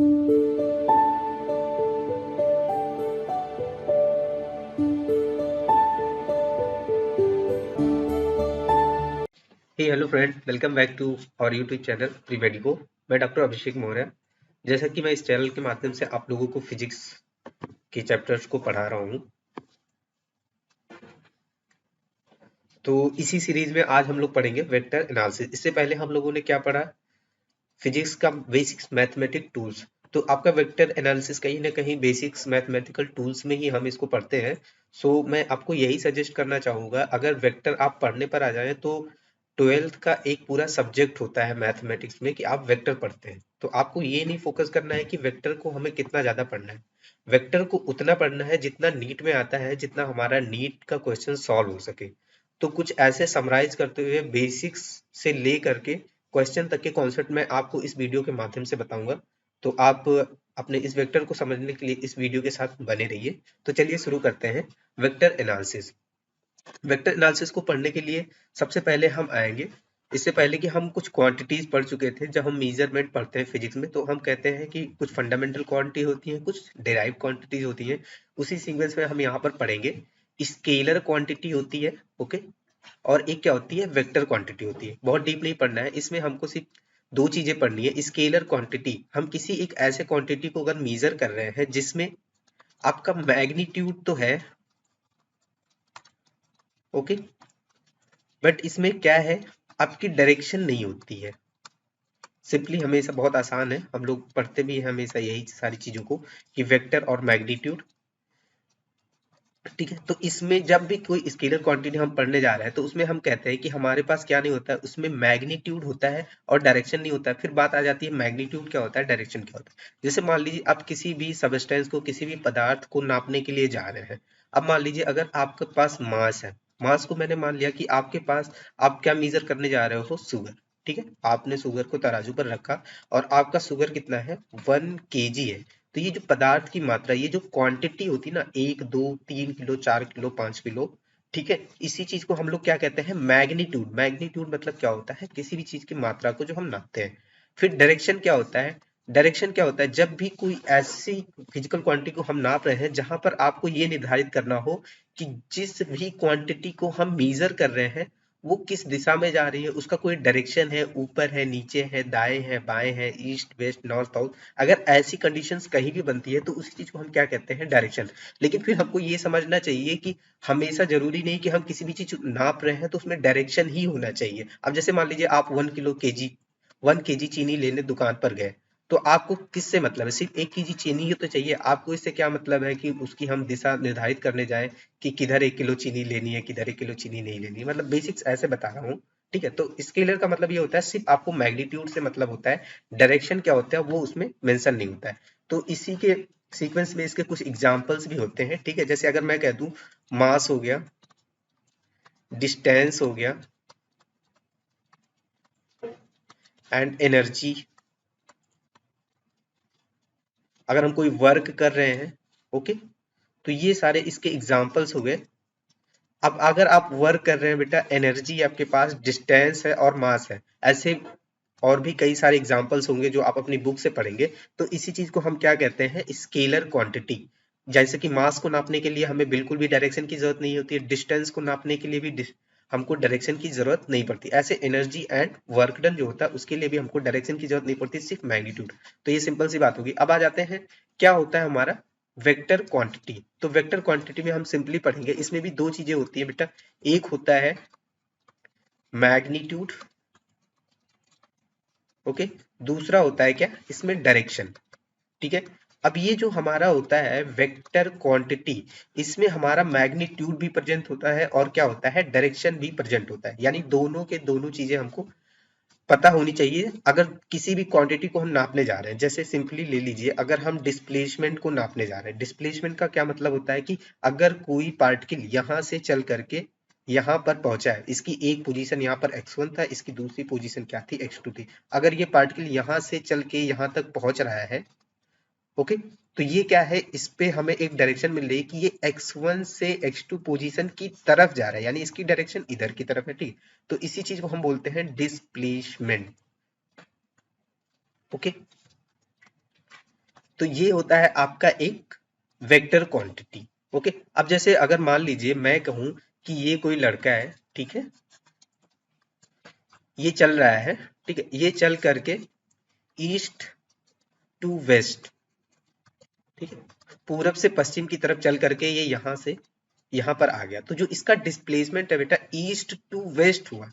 Hello friend, welcome back to our YouTube channel Premedico. मैं doctor अभिषेक मौर्य। जैसा कि मैं इस चैनल के माध्यम से आप लोगों को फिजिक्स के चैप्टर्स को पढ़ा रहा हूँ, तो इसी सीरीज में आज हम लोग पढ़ेंगे वेक्टर एनालिसिस। इससे पहले हम लोगों ने क्या पढ़ा? फिजिक्स का बेसिक्स मैथमेटिक टूल्स। तो आपका वेक्टर एनालिसिस कहीं ना कहीं बेसिक्स मैथमेटिकल टूल्स में ही हम इसको पढ़ते हैं। सो मैं आपको यही सजेस्ट करना चाहूँगा, अगर वेक्टर आप पढ़ने पर आ जाएँ तो 12th का एक पूरा सब्जेक्ट होता है मैथमेटिक्स में कि आप वेक्टर पढ़ते हैं। तो आपको ये नहीं फोकस करना है कि वेक्टर को हमें कितना ज़्यादा पढ़ना है। वेक्टर को उतना पढ़ना है जितना नीट में आता है, जितना हमारा नीट का क्वेश्चन सॉल्व हो सके। तो कुछ ऐसे समराइज करते हुए बेसिक्स से ले करके क्वेश्चन तक के कॉन्सेप्ट मैं आपको इस वीडियो के माध्यम से बताऊंगा। तो आप अपने इस वेक्टर को समझने के लिए इस वीडियो के साथ बने रहिए। तो चलिए शुरू करते हैं वेक्टर एनालिसिस। वेक्टर एनालिसिस को पढ़ने के लिए सबसे पहले हम आएंगे, इससे पहले कि हम कुछ क्वांटिटीज पढ़ चुके थे। जब हम मेजरमेंट पढ़ते हैं फिजिक्स में तो हम कहते हैं कि कुछ फंडामेंटल क्वांटिटी होती हैं, कुछ डेराइव क्वांटिटीज होती हैं। उसी सीक्वेंस में हम यहाँ पर पढ़ेंगे। स्केलर क्वांटिटी होती है, ओके, और एक क्या होती है, वेक्टर क्वांटिटी होती है। बहुत डीप नहीं पढ़ना है इसमें, हमको सिर्फ दो चीजें पढ़नी है। स्केलर क्वांटिटी, हम किसी एक ऐसे क्वांटिटी को अगर मेजर कर रहे हैं जिसमें आपका मैग्नीट्यूड तो है, ओके, बट इसमें क्या है, आपकी डायरेक्शन नहीं होती है। सिंपली हमेशा बहुत आसान है, हम लोग पढ़ते भी हैं हमेशा यही सारी चीजों को कि वेक्टर और मैग्नीट्यूड, ठीक है। तो इसमें जब भी कोई स्केलर क्वांटिटी हम पढ़ने जा रहे हैं तो उसमें हम कहते हैं कि हमारे पास क्या नहीं होता है, उसमें मैग्नीट्यूड होता है और डायरेक्शन नहीं होता है। फिर बात आ जाती है मैग्नीट्यूड क्या होता है, डायरेक्शन क्या होता है। जैसे मान लीजिए आप किसी भी सबस्टेंस को, किसी भी पदार्थ को नापने के लिए जा रहे हैं। अब मान लीजिए अगर आपके पास मास है, मास को मैंने मान लिया कि आपके पास, आप क्या मेजर करने जा रहे हो, शुगर, ठीक है। आपने शुगर को तराजू पर रखा और आपका शुगर कितना है, 1 kg है। तो ये जो पदार्थ की मात्रा, ये जो क्वांटिटी होती है ना, 1 2 3 किलो 4 किलो 5 किलो, ठीक है, इसी चीज को हम लोग क्या कहते हैं, मैग्नीट्यूड। मैग्नीट्यूड मतलब क्या होता है, किसी भी चीज की मात्रा को जो हम नापते हैं। फिर डायरेक्शन क्या होता है, डायरेक्शन क्या होता है, जब भी कोई ऐसी फिजिकल क्वांटिटी को हम नाप रहे हैं जहां पर आपको ये निर्धारित करना हो कि जिस भी क्वांटिटी को हम मेजर कर रहे हैं वो किस दिशा में जा रही है, उसका कोई डायरेक्शन है, ऊपर है, नीचे है, दाएं है, बाएं है, ईस्ट वेस्ट नॉर्थ साउथ। अगर ऐसी कंडीशंस कहीं भी बनती है तो उसी चीज को हम क्या कहते हैं, डायरेक्शन। लेकिन फिर हमको ये समझना चाहिए कि हमेशा जरूरी नहीं कि हम किसी भी चीज नाप रहे हैं तो उसमें डायरेक्शन ही होना चाहिए। अब जैसे मान लीजिए आप 1 kg चीनी लेने दुकान पर गए, तो आपको किससे मतलब है, सिर्फ 1 kg चीनी ही तो चाहिए। आपको इससे क्या मतलब है कि उसकी हम दिशा निर्धारित करने जाए कि किधर 1 किलो चीनी लेनी है, किधर 1 किलो चीनी नहीं लेनी है। मतलब बेसिक्स ऐसे बता रहा हूँ, ठीक है। तो स्केलर का मतलब ये होता है, सिर्फ आपको मैग्नीट्यूड से मतलब होता है, डायरेक्शन क्या होता है वो उसमें मेंशन नहीं होता है। तो इसी के सीक्वेंस में इसके कुछ एग्जांपल्स भी होते हैं, ठीक है। जैसे अगर मैं कह दूं मास हो गया, डिस्टेंस हो गया, एंड एनर्जी। अगर हम कोई वर्क कर रहे हैं, ओके, तो ये सारे इसके एग्जांपल्स हो गए। अब अगर आप वर्क कर रहे हैं बेटा, एनर्जी आपके पास, डिस्टेंस है और मास है, ऐसे और भी कई सारे एग्जांपल्स होंगे जो आप अपनी बुक से पढ़ेंगे। तो इसी चीज को हम क्या कहते हैं, स्केलर क्वांटिटी। जैसे कि मास को नापने के लिए हमें बिल्कुल भी डायरेक्शन की जरूरत नहीं होती है, डिस्टेंस को नापने के लिए भी हमको डायरेक्शन की जरूरत नहीं पड़ती। ऐसे एनर्जी एंड वर्क डन जो होता है उसके लिए भी हमको डायरेक्शन की जरूरत नहीं पड़ती, सिर्फ मैग्नीट्यूड। तो ये सिंपल सी बात होगी। अब आ जाते हैं क्या होता है हमारा वेक्टर क्वांटिटी। तो वेक्टर क्वांटिटी में हम सिंपली पढ़ेंगे, इसमें भी दो चीजें होती है बेटा। एक होता है मैग्नीट्यूड, ओके, दूसरा होता है क्या, इसमें डायरेक्शन, ठीक है। अब ये जो हमारा होता है वेक्टर क्वांटिटी, इसमें हमारा मैग्नीट्यूड भी प्रेजेंट होता है और क्या होता है, डायरेक्शन भी प्रेजेंट होता है। यानी दोनों के दोनों चीजें हमको पता होनी चाहिए अगर किसी भी क्वांटिटी को हम नापने जा रहे हैं। जैसे सिंपली ले लीजिए, अगर हम डिस्प्लेसमेंट को नापने जा रहे हैं, डिस्प्लेसमेंट का क्या मतलब होता है कि अगर कोई पार्टिकल यहां से चल करके यहाँ पर पहुंचा है, इसकी एक पोजीशन यहाँ पर x1 था, इसकी दूसरी पोजीशन क्या थी, x2 थी। अगर ये पार्टिकल यहाँ से चल के यहाँ तक पहुंच रहा है, ओके, तो ये क्या है, इस पे हमें एक डायरेक्शन मिल रही है कि ये x1 से x2 पोजीशन की तरफ जा रहा है, यानी इसकी डायरेक्शन इधर की तरफ है, ठीक। तो इसी चीज को हम बोलते हैं डिस्प्लेसमेंट, ओके। तो ये होता है आपका एक वेक्टर क्वांटिटी। ओके, अब जैसे अगर मान लीजिए मैं कहूं कि ये कोई लड़का है, ठीक है, ये चल रहा है, ठीक है, ये चल करके ईस्ट टू वेस्ट, ठीक है, पूरब से पश्चिम की तरफ चल करके ये यहां से यहां पर आ गया, तो जो इसका डिस्प्लेसमेंट है बेटा ईस्ट टू वेस्ट हुआ,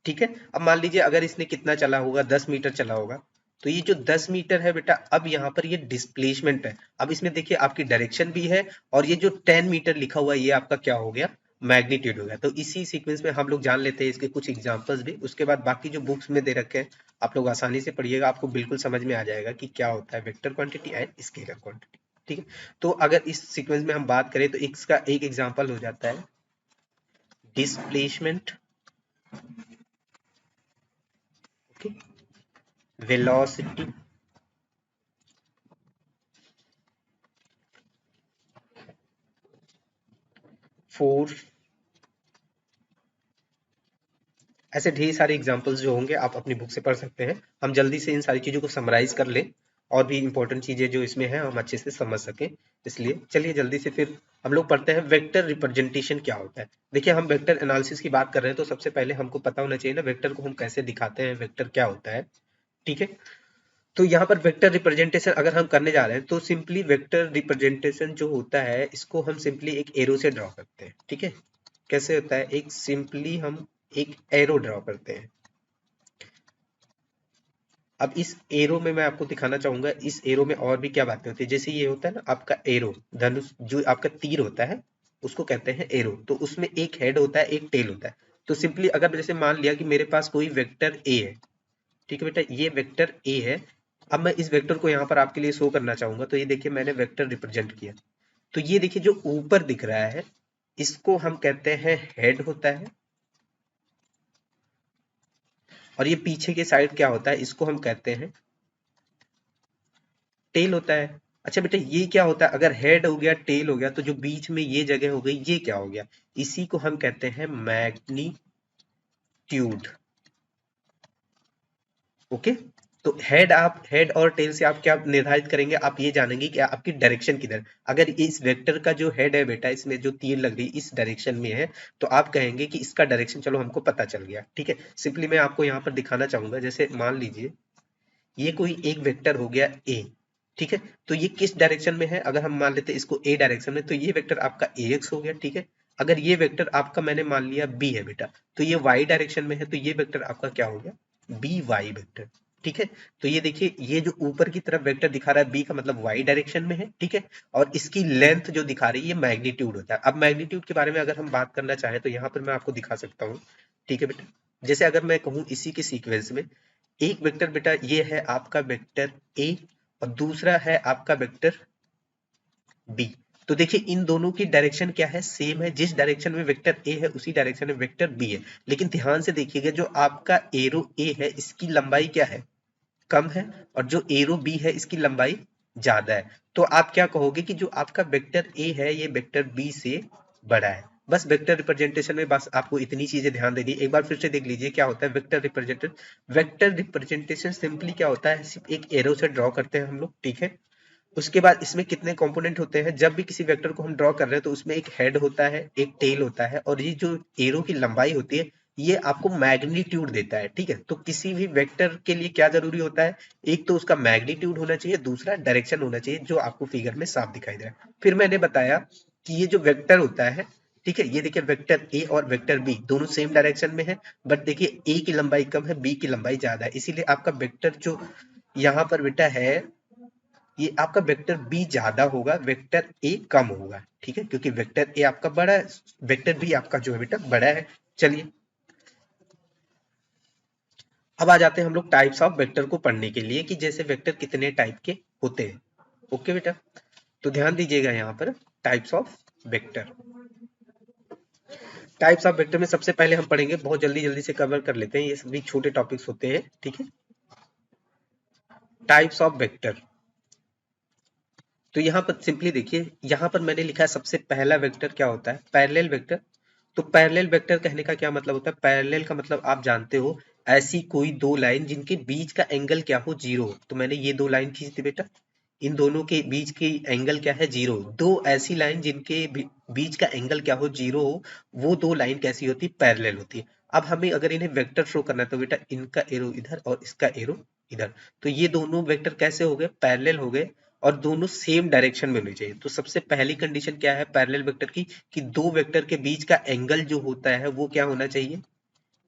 ठीक है। अब मान लीजिए अगर इसने कितना चला होगा, 10 मीटर चला होगा, तो ये जो 10 मीटर है बेटा, अब यहाँ पर ये डिस्प्लेसमेंट है। अब इसमें देखिए आपकी डायरेक्शन भी है, और ये जो 10 मीटर लिखा हुआ है ये आपका क्या हो गया, मैग्नीट्यूड हो गया। तो इसी सीक्वेंस में हम लोग जान लेते हैं इसके कुछ एग्जांपल्स भी, उसके बाद बाकी जो बुक्स में दे रखे हैं आप लोग आसानी से पढ़िएगा, आपको बिल्कुल समझ में आ जाएगा कि क्या होता है vector quantity and scalar quantity, ठीक है। तो अगर इस सीक्वेंस में हम बात करें तो इसका एक एग्जाम्पल हो जाता है डिस्प्लेसमेंट, ओके, वेलोसिटी, फोर्स, ऐसे ढेर सारे एग्जांपल्स जो होंगे आप अपनी बुक से पढ़ सकते हैं। हम जल्दी से इन सारी चीजों को समराइज कर लें, और भी इंपॉर्टेंट चीजें जो इसमें हैं हम अच्छे से समझ सकें। इसलिए चलिए जल्दी से फिर हम लोग पढ़ते हैं वेक्टर रिप्रेजेंटेशन क्या होता है। देखिए हम वेक्टर एनालिसिस की बात कर रहे हैं, तो सबसे पहले हमको पता होना चाहिए ना वेक्टर को हम कैसे दिखाते हैं, वेक्टर क्या होता है, ठीक है। तो यहाँ पर वेक्टर रिप्रेजेंटेशन अगर हम करने जा रहे हैं तो सिंपली वेक्टर रिप्रेजेंटेशन जो होता है इसको हम सिंपली एक एरो से ड्रॉ करते हैं, ठीक है। कैसे होता है, एक सिंपली हम एक एरो ड्रॉ करते हैं। अब इस एरो में मैं आपको दिखाना चाहूंगा, इस एरो में और भी क्या बातें होती है। जैसे ये होता है ना आपका एरो, धनुष जो आपका तीर होता है उसको कहते हैं एरो। तो उसमें एक हेड होता है, एक टेल होता है। तो सिंपली अगर जैसे मान लिया कि मेरे पास कोई वेक्टर ए है, ठीक है बेटा, ये वेक्टर ए है। अब मैं इस वेक्टर को यहाँ पर आपके लिए शो करना चाहूंगा, तो ये देखिए मैंने वेक्टर रिप्रेजेंट किया। तो ये देखिए जो ऊपर दिख रहा है इसको हम कहते हैं हेड होता है, और ये पीछे के साइड क्या होता है इसको हम कहते हैं टेल होता है। अच्छा बेटा ये क्या होता है, अगर हेड हो गया टेल हो गया तो जो बीच में ये जगह हो गई ये क्या हो गया, इसी को हम कहते हैं मैग्नीट्यूड। ओके, तो हेड, आप हेड और टेल से आप क्या निर्धारित करेंगे, आप ये जानेंगे कि आपकी डायरेक्शन किधर। अगर इस वेक्टर का जो हेड है बेटा, इसमें जो तीर लग रही इस डायरेक्शन में है, तो आप कहेंगे कि इसका डायरेक्शन चलो हमको पता चल गया, ठीक है। सिंपली मैं आपको यहाँ पर दिखाना चाहूंगा, जैसे मान लीजिए ये कोई एक वेक्टर हो गया ए, ठीक है। तो ये किस डायरेक्शन में है, अगर हम मान लेते हैं इसको ए डायरेक्शन में, तो ये वेक्टर आपका ए एक्स हो गया, ठीक है। अगर ये वेक्टर आपका मैंने मान लिया बी है बेटा, तो ये वाई डायरेक्शन में है, तो ये वेक्टर आपका क्या हो गया, बी वाई वेक्टर, ठीक है। तो ये देखिए ये जो ऊपर की तरफ वेक्टर दिखा रहा है बी का मतलब वाई डायरेक्शन में है, ठीक है। और इसकी लेंथ जो दिखा रही है ये मैग्नीट्यूड होता है। अब मैग्नीट्यूड के बारे में अगर हम बात करना चाहें तो यहाँ पर मैं आपको दिखा सकता हूँ, ठीक है बेटा। जैसे अगर मैं कहूँ इसी के सीक्वेंस में एक वेक्टर बेटा ये है आपका वेक्टर ए, और दूसरा है आपका वेक्टर बी। तो देखिए इन दोनों की डायरेक्शन क्या है, सेम है। जिस डायरेक्शन में वेक्टर ए है उसी डायरेक्शन में वेक्टर बी है। लेकिन ध्यान से देखिएगा जो आपका एरो ए है इसकी लंबाई क्या है, कम है, और जो एरो बी है इसकी लंबाई ज्यादा है। तो आप क्या कहोगे कि जो आपका वेक्टर ए है ये वेक्टर बी से बड़ा है। बस वेक्टर रिप्रेजेंटेशन में बस आपको इतनी चीजें ध्यान देनी। एक बार फिर से देख लीजिए क्या होता है vector representation. Vector representation simply क्या होता है, सिर्फ एक एरो से ड्रॉ करते हैं हम लोग, ठीक है। उसके बाद इसमें कितने कंपोनेंट होते हैं, जब भी किसी वेक्टर को हम ड्रॉ कर रहे हैं तो उसमें एक हेड होता है, एक टेल होता है, और ये जो एरो की लंबाई होती है ये आपको मैग्नीट्यूड देता है, ठीक है। तो किसी भी वेक्टर के लिए क्या जरूरी होता है, एक तो उसका मैग्नीट्यूड होना चाहिए, दूसरा डायरेक्शन होना चाहिए, जो आपको फिगर में साफ दिखाई दे रहा है। फिर मैंने बताया कि ये जो वेक्टर होता है, ठीक है, ये देखिए वेक्टर ए और वेक्टर बी दोनों सेम डायरेक्शन में है, बट देखिए ए की लंबाई कम है, बी की लंबाई ज्यादा है, इसीलिए आपका वेक्टर जो यहाँ पर बेटा है ये आपका वेक्टर बी ज्यादा होगा, वेक्टर ए कम होगा, ठीक है, क्योंकि वेक्टर ए आपका बड़ा है, वेक्टर बी आपका जो है बेटा बड़ा है। चलिए अब आ जाते हैं हम लोग टाइप्स ऑफ वेक्टर को पढ़ने के लिए, कि जैसे वेक्टर कितने टाइप के होते हैं। ओके बेटा, तो ध्यान दीजिएगा यहाँ पर types of vector. Types of vector में सबसे पहले हम पढ़ेंगे, बहुत जल्दी जल्दी से कवर कर लेते हैं, ये सभी छोटे टॉपिक्स होते हैं, ठीक है। टाइप्स ऑफ वेक्टर, तो यहाँ पर सिंपली देखिए, यहाँ पर मैंने लिखा है सबसे पहला वेक्टर क्या होता है, पैरेलल वेक्टर। तो पैरेलल वेक्टर कहने का क्या मतलब होता है, पैरेलल का मतलब आप जानते हो ऐसी कोई दो लाइन जिनके बीच का एंगल क्या हो, जीरो हो। तो मैंने ये दो लाइन खींच दी बेटा, इन दोनों के बीच की एंगल क्या है, 0। दो ऐसी लाइन जिनके बीच का एंगल क्या हो, 0 हो, वो दो लाइन कैसी होती है, पैरेलल होती है। अब हमें अगर इन्हें वेक्टर शो करना है तो बेटा इनका एरो इधर और इसका एरो इधर, तो ये दोनों वेक्टर कैसे हो गए, पैरेलल हो गए और दोनों सेम डायरेक्शन में होने चाहिए। तो सबसे पहली कंडीशन क्या है पैरेलल वेक्टर की, कि दो वेक्टर के बीच का एंगल जो होता है वो क्या होना चाहिए,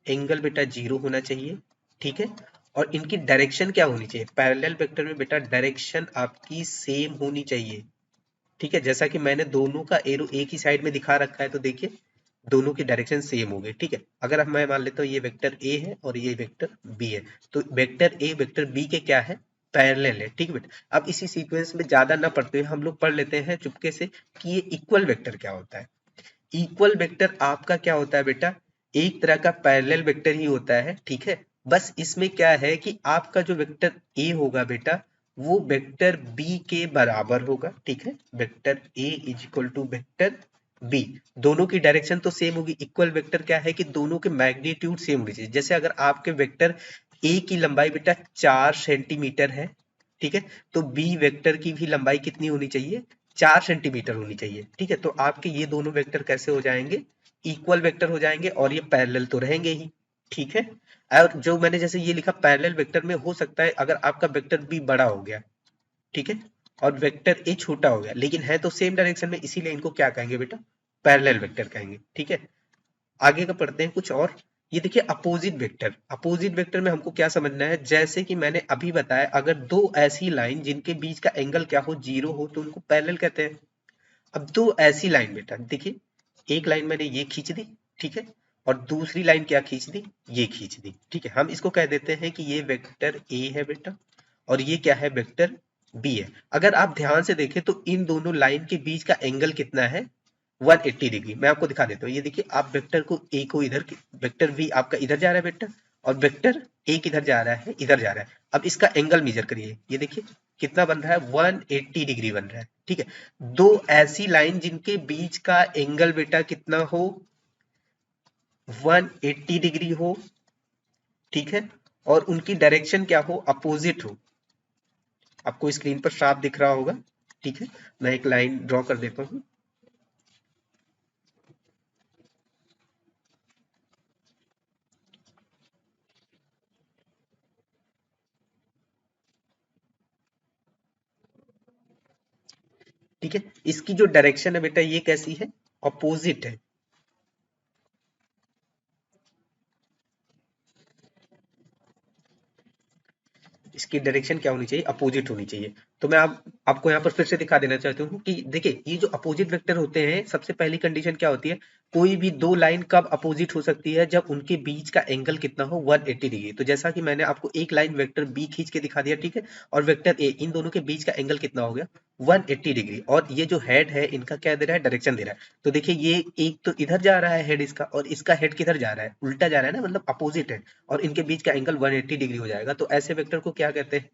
एंगल बेटा 0 होना चाहिए, ठीक है। और इनकी डायरेक्शन क्या होनी चाहिए, पैरेलल वेक्टर में बेटा डायरेक्शन आपकी सेम होनी चाहिए, ठीक है। जैसा कि मैंने दोनों का एरो एक ही साइड में दिखा रखा है, तो देखिए दोनों की डायरेक्शन सेम हो गई, ठीक है। अगर अब मैं मान लेता हूँ ये वेक्टर ए है और ये वेक्टर बी है, तो वेक्टर ए वेक्टर बी के क्या है, पैरेलल है, ठीक है बेटा। अब इसी सीक्वेंस में ज्यादा ना पढ़ते हुए हम लोग पढ़ लेते हैं चुपके से कि ये इक्वल वेक्टर क्या होता है। इक्वल वेक्टर आपका क्या होता है बेटा, एक तरह का पैरेलल वेक्टर ही होता है, ठीक है। बस इसमें क्या है कि आपका जो वेक्टर ए होगा बेटा, वो वेक्टर बी के बराबर होगा, ठीक है। Vector A is equal to vector B, दोनों की डायरेक्शन तो सेम होगी। इक्वल वेक्टर क्या है कि दोनों के मैग्नीट्यूड सेम होनी चाहिए। जैसे अगर आपके वेक्टर ए की लंबाई बेटा 4 सेंटीमीटर है, ठीक है, तो बी वेक्टर की भी लंबाई कितनी होनी चाहिए, 4 सेंटीमीटर होनी चाहिए, ठीक है। तो आपके ये दोनों वेक्टर कैसे हो जाएंगे, इक्वल वेक्टर हो जाएंगे और ये पैरेलल तो रहेंगे ही, ठीक है। और जो मैंने जैसे ये लिखा पैरेलल वेक्टर में हो सकता है अगर आपका वेक्टर बी बड़ा हो गया, ठीक है, और वेक्टर ए छोटा हो गया, लेकिन है तो सेम डायरेक्शन में, इसीलिए इनको क्या कहेंगे बेटा, पैरेलल वेक्टर कहेंगे, ठीक है। आगे का पढ़ते हैं कुछ और। ये देखिए अपोजिट वेक्टर, अपोजिट वेक्टर में हमको क्या समझना है, जैसे कि मैंने अभी बताया अगर दो ऐसी लाइन जिनके बीच का एंगल क्या हो, 0 हो, तो उनको पैरेलल कहते हैं। अब दो ऐसी लाइन बेटा देखिए, एक लाइन मैंने ये खींच दी, ठीक है, और दूसरी लाइन क्या खींच दी, ये खींच दी, ठीक है। हम इसको कह देते हैं कि ये वेक्टर ए है बेटा और ये क्या है, वेक्टर बी है। अगर आप ध्यान से देखें तो इन दोनों लाइन के बीच का एंगल कितना है, 180 डिग्री। मैं आपको दिखा देता हूँ, ये देखिए आप वेक्टर को ए को इधर, वेक्टर वी आपका इधर जा रहा है बेटा, और वेक्टर ए किधर जा रहा है, इधर जा रहा है। अब इसका एंगल मेजर करिए, ये देखिए कितना बन रहा है, 180 डिग्री बन रहा है, ठीक है। दो ऐसी लाइन जिनके बीच का एंगल बेटा कितना हो, 180 डिग्री हो, ठीक है, और उनकी डायरेक्शन क्या हो, अपोजिट हो। आपको स्क्रीन पर साफ दिख रहा होगा, ठीक है। मैं एक लाइन ड्रॉ कर देता हूँ, ठीक है। इसकी जो डायरेक्शन है बेटा ये कैसी है, अपोजिट है। इसकी डायरेक्शन क्या होनी चाहिए, अपोजिट होनी चाहिए। तो मैं आपको यहाँ पर फिर से दिखा देना चाहता हूँ कि देखिए ये जो अपोजिट वेक्टर होते हैं, सबसे पहली कंडीशन क्या होती है, कोई भी दो लाइन कब अपोजिट हो सकती है, जब उनके बीच का एंगल कितना हो, 180 डिग्री। तो जैसा कि मैंने आपको एक लाइन वेक्टर बी खींच के दिखा दिया, ठीक है, और वेक्टर ए, इन दोनों के बीच का एंगल कितना हो गया, 180 डिग्री। और ये जो हेड है इनका क्या दे रहा है, डायरेक्शन दे रहा है। तो देखिए ये एक तो इधर जा रहा है हेड इसका, और इसका हेड किधर जा रहा है, उल्टा जा रहा है ना, मतलब अपोजिट है, और इनके बीच का एंगल 180 डिग्री हो जाएगा। तो ऐसे वेक्टर को क्या कहते हैं,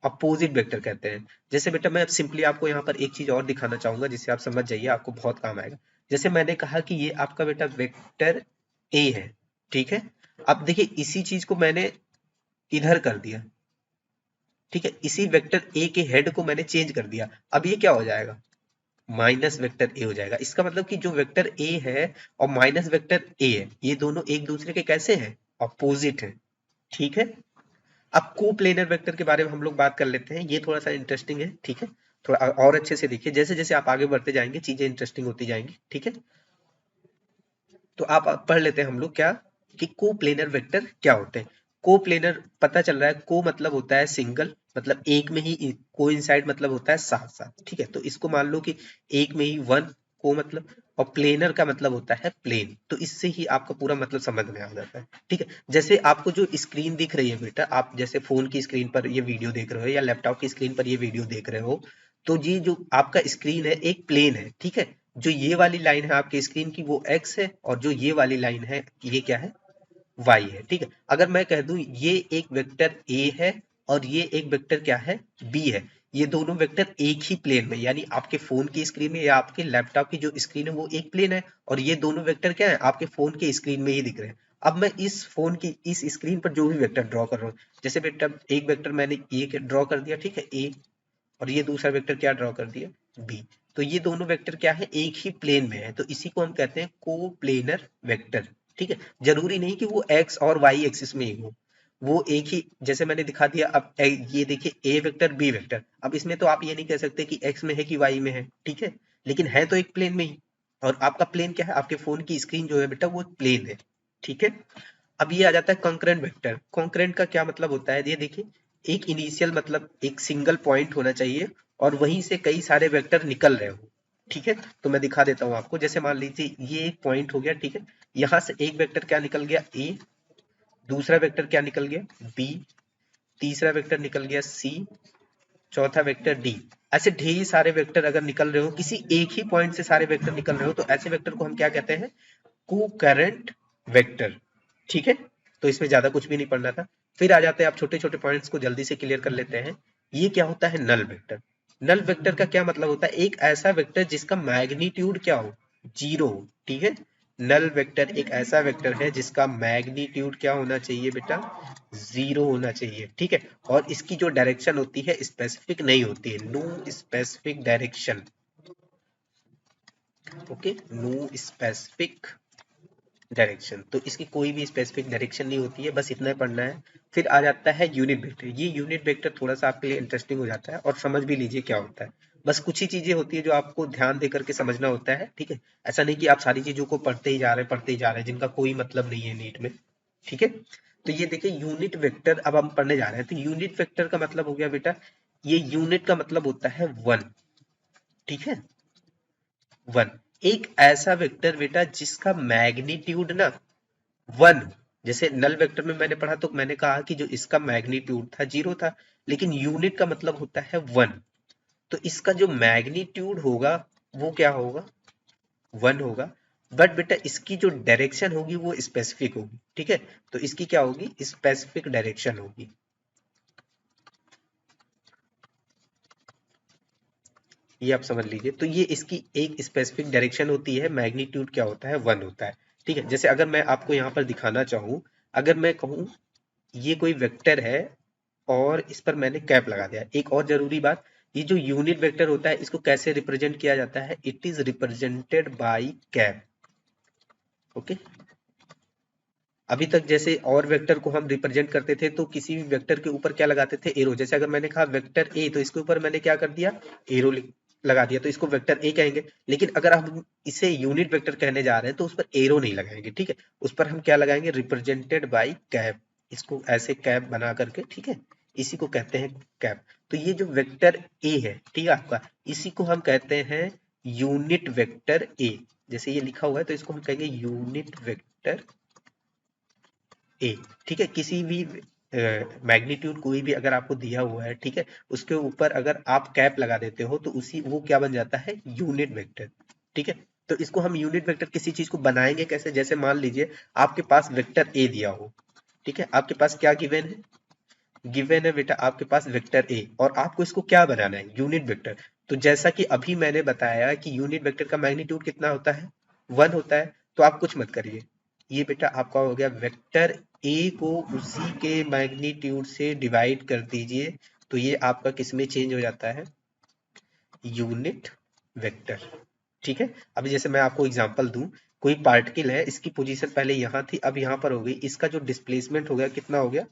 अपोजिट वेक्टर कहते हैं। जैसे बेटा मैं सिंपली आपको यहाँ पर एक चीज और दिखाना चाहूंगा जिससे आप समझ जाइए, आपको बहुत काम आएगा। जैसे मैंने कहा कि ये आपका बेटा वेक्टर ए है, ठीक है। अब देखिए इसी चीज को मैंने इधर कर दिया, ठीक है, इसी वेक्टर ए के हेड को मैंने चेंज कर दिया। अब ये क्या हो जाएगा, माइनस वेक्टर ए हो जाएगा। इसका मतलब कि जो वेक्टर ए है और माइनस वेक्टर ए है, ये दोनों एक दूसरे के कैसे हैं, अपोजिट है, ठीक है। अब कोप्लेनर वेक्टर के बारे में हम लोग बात कर लेते हैं, ये थोड़ा सा इंटरेस्टिंग है, ठीक है। थोड़ा और अच्छे से देखिए, जैसे जैसे आप आगे बढ़ते जाएंगे चीजें इंटरेस्टिंग होती जाएंगी, ठीक है। तो आप पढ़ लेते हैं हम लोग क्या, कि कोप्लेनर वेक्टर क्या होते हैं। कोप्लेनर पता चल रहा है, को मतलब होता है सिंगल, मतलब एक में ही, कोइंसाइड मतलब होता है साथ साथ, ठीक है। तो इसको मान लो कि एक में ही वन को मतलब, और प्लेनर का मतलब होता है प्लेन। तो इससे ही आपका पूरा मतलब समझ में आ जाता है, ठीक है। जैसे आपको जो स्क्रीन दिख रही है बेटा, आप जैसे फोन की स्क्रीन पर ये वीडियो देख रहे हो या लैपटॉप की स्क्रीन पर ये वीडियो देख रहे हो, तो ये जो आपका स्क्रीन है एक प्लेन है, ठीक है। जो ये वाली लाइन है आपकी स्क्रीन की वो x है, और जो ये वाली लाइन है ये क्या है, y है, ठीक है। अगर मैं कह दूं ये एक वेक्टर a है और ये एक वेक्टर क्या है, b है, ये दोनों वेक्टर एक ही प्लेन में, यानी आपके फोन की स्क्रीन में या आपके लैपटॉप की जो स्क्रीन है वो एक प्लेन है, और ये दोनों वेक्टर क्या है, आपके फोन के स्क्रीन में ही दिख रहे हैं। अब मैं इस फोन की इस स्क्रीन पर जो भी वेक्टर ड्रॉ कर रहा हूँ, जैसे बेटा एक वेक्टर मैंने ये ड्रॉ कर दिया, ठीक है, a, और ये दूसरा वेक्टर क्या ड्रॉ कर दिया, बी। तो ये दोनों वेक्टर क्या है, एक ही प्लेन में है, तो इसी को हम कहते हैं कोप्लेनर वेक्टर। ठीक है, जरूरी नहीं कि वो एक्स और वाई एक्सिस में ही हो, वो एक ही, जैसे मैंने दिखा दिया। अब ये देखिए ए वेक्टर बी वेक्टर, अब इसमें तो आप ये नहीं कह सकते कि एक्स में है कि वाई में है, ठीक है, लेकिन है तो एक प्लेन में ही। और आपका प्लेन क्या है, आपके फोन की स्क्रीन जो है बेटा वो प्लेन है, ठीक है। अब ये आ जाता है कॉन्करेंट वेक्टर। कॉन्करेंट का क्या मतलब होता है, ये देखिए, एक इनिशियल मतलब एक सिंगल पॉइंट होना चाहिए और वहीं से कई सारे वेक्टर निकल रहे हो, ठीक है। तो मैं दिखा देता हूँ आपको, जैसे मान लीजिए ये एक पॉइंट हो गया, ठीक है, यहाँ से एक वेक्टर क्या निकल गया, ए, दूसरा वेक्टर क्या निकल गया, बी, तीसरा वेक्टर निकल गया सी, चौथा वेक्टर डी। ऐसे ढेर सारे वेक्टर अगर निकल रहे हो, किसी एक ही पॉइंट से सारे वेक्टर निकल रहे हो, तो ऐसे वेक्टर को हम क्या कहते हैं, कोकरेंट वेक्टर, ठीक है। तो इसमें ज्यादा कुछ भी नहीं पढ़ना था। फिर आ जाते हैं, आप छोटे छोटे पॉइंट्स को जल्दी से क्लियर कर लेते हैं। ये क्या होता है, नल वेक्टर। नल वेक्टर का क्या मतलब होता है, एक ऐसा वेक्टर जिसका मैग्नीट्यूड क्या हो, जीरो हो, ठीक है। नल वेक्टर एक ऐसा वेक्टर है जिसका मैग्नीट्यूड क्या होना चाहिए बेटा, जीरो होना चाहिए, ठीक है। और इसकी जो डायरेक्शन होती है स्पेसिफिक नहीं होती है, no specific direction, okay, no specific direction. तो इसकी कोई भी स्पेसिफिक डायरेक्शन नहीं होती है, बस इतना ही पढ़ना है। फिर आ जाता है यूनिट वेक्टर। ये यूनिट वेक्टर थोड़ा सा आपके लिए इंटरेस्टिंग हो जाता है, और समझ भी लीजिए क्या होता है। बस कुछ ही चीजें होती है जो आपको ध्यान दे करके समझना होता है, ठीक है। ऐसा नहीं कि आप सारी चीजों को पढ़ते ही जा रहे हैं, पढ़ते ही जा रहे हैं, जिनका कोई मतलब नहीं है नीट में, ठीक है। तो ये देखिए यूनिट वेक्टर अब हम पढ़ने जा रहे हैं। तो यूनिट वेक्टर का मतलब हो गया बेटा, ये यूनिट का मतलब होता है वन, ठीक है, वन। एक ऐसा वेक्टर बेटा जिसका मैग्नीट्यूड ना वन। जैसे नल वेक्टर में मैंने पढ़ा तो मैंने कहा कि जो इसका मैग्नीट्यूड था जीरो था, लेकिन यूनिट का मतलब होता है वन। तो इसका जो मैग्नीट्यूड होगा वो क्या होगा, वन होगा। बट बेटा इसकी जो डायरेक्शन होगी वो स्पेसिफिक होगी, ठीक है। तो इसकी क्या होगी, स्पेसिफिक डायरेक्शन होगी। ये आप समझ लीजिए। तो ये इसकी एक स्पेसिफिक डायरेक्शन होती है, मैग्नीट्यूड क्या होता है, वन होता है, ठीक है। जैसे अगर मैं आपको यहाँ पर दिखाना चाहूँ, अगर मैं कहूँ ये कोई वेक्टर है और इस पर मैंने कैप लगा दिया। एक और जरूरी बात, ये जो यूनिट वेक्टर होता है इसको कैसे रिप्रेजेंट किया जाता है, it is represented by cap, okay. अभी तक जैसे और वेक्टर को हम रिप्रेजेंट करते थे तो किसी भी वेक्टर के ऊपर क्या लगाते थे, एरो। जैसे अगर मैंने कहा वेक्टर ए, तो इसके ऊपर मैंने क्या कर दिया, एरो लगा दिया, तो इसको वेक्टर ए कहेंगे। लेकिन अगर हम इसे यूनिट वेक्टर कहने जा रहे हैं तो उस पर एरो नहीं लगाएंगे, ठीक है। उस पर हम क्या लगाएंगे, रिप्रेजेंटेड बाय कैप। इसको ऐसे कैप बना करके, ठीक है, इसी को कहते हैं कैप। तो ये जो वेक्टर ए है, ठीक है आपका, इसी को हम कहते हैं यूनिट वेक्टर ए। जैसे ये लिखा हुआ है तो इसको हम कहेंगे यूनिट वेक्टर ए, ठीक है। किसी भी मैग्नीट्यूड कोई भी अगर आपको दिया हुआ है, ठीक है, उसके ऊपर अगर आप कैप लगा देते हो तो उसी वो क्या बन जाता है, यूनिट वेक्टर, ठीक है। तो इसको हम यूनिट वेक्टर किसी चीज को बनाएंगे कैसे, जैसे मान लीजिए आपके पास वेक्टर ए दिया हो, ठीक है, आपके पास क्या गिवन है, गिवन है बेटा आपके पास वेक्टर ए, और आपको इसको क्या बनाना है, यूनिट वेक्टर। तो जैसा कि अभी मैंने बताया कि यूनिट वेक्टर का मैग्नीट्यूड कितना होता है, वन होता है। तो आप कुछ मत करिए, ये बेटा आपका हो गया वेक्टर ए को उसी के मैग्नीट्यूड से डिवाइड कर दीजिए, तो ये आपका किस में चेंज हो जाता है, यूनिट वेक्टर, ठीक है। अभी जैसे मैं आपको एग्जांपल दूं, कोई पार्टिकल है, इसकी पोजीशन पहले यहाँ थी, अब यहाँ पर हो गई, इसका जो डिस्प्लेसमेंट हो गया कितना हो गया,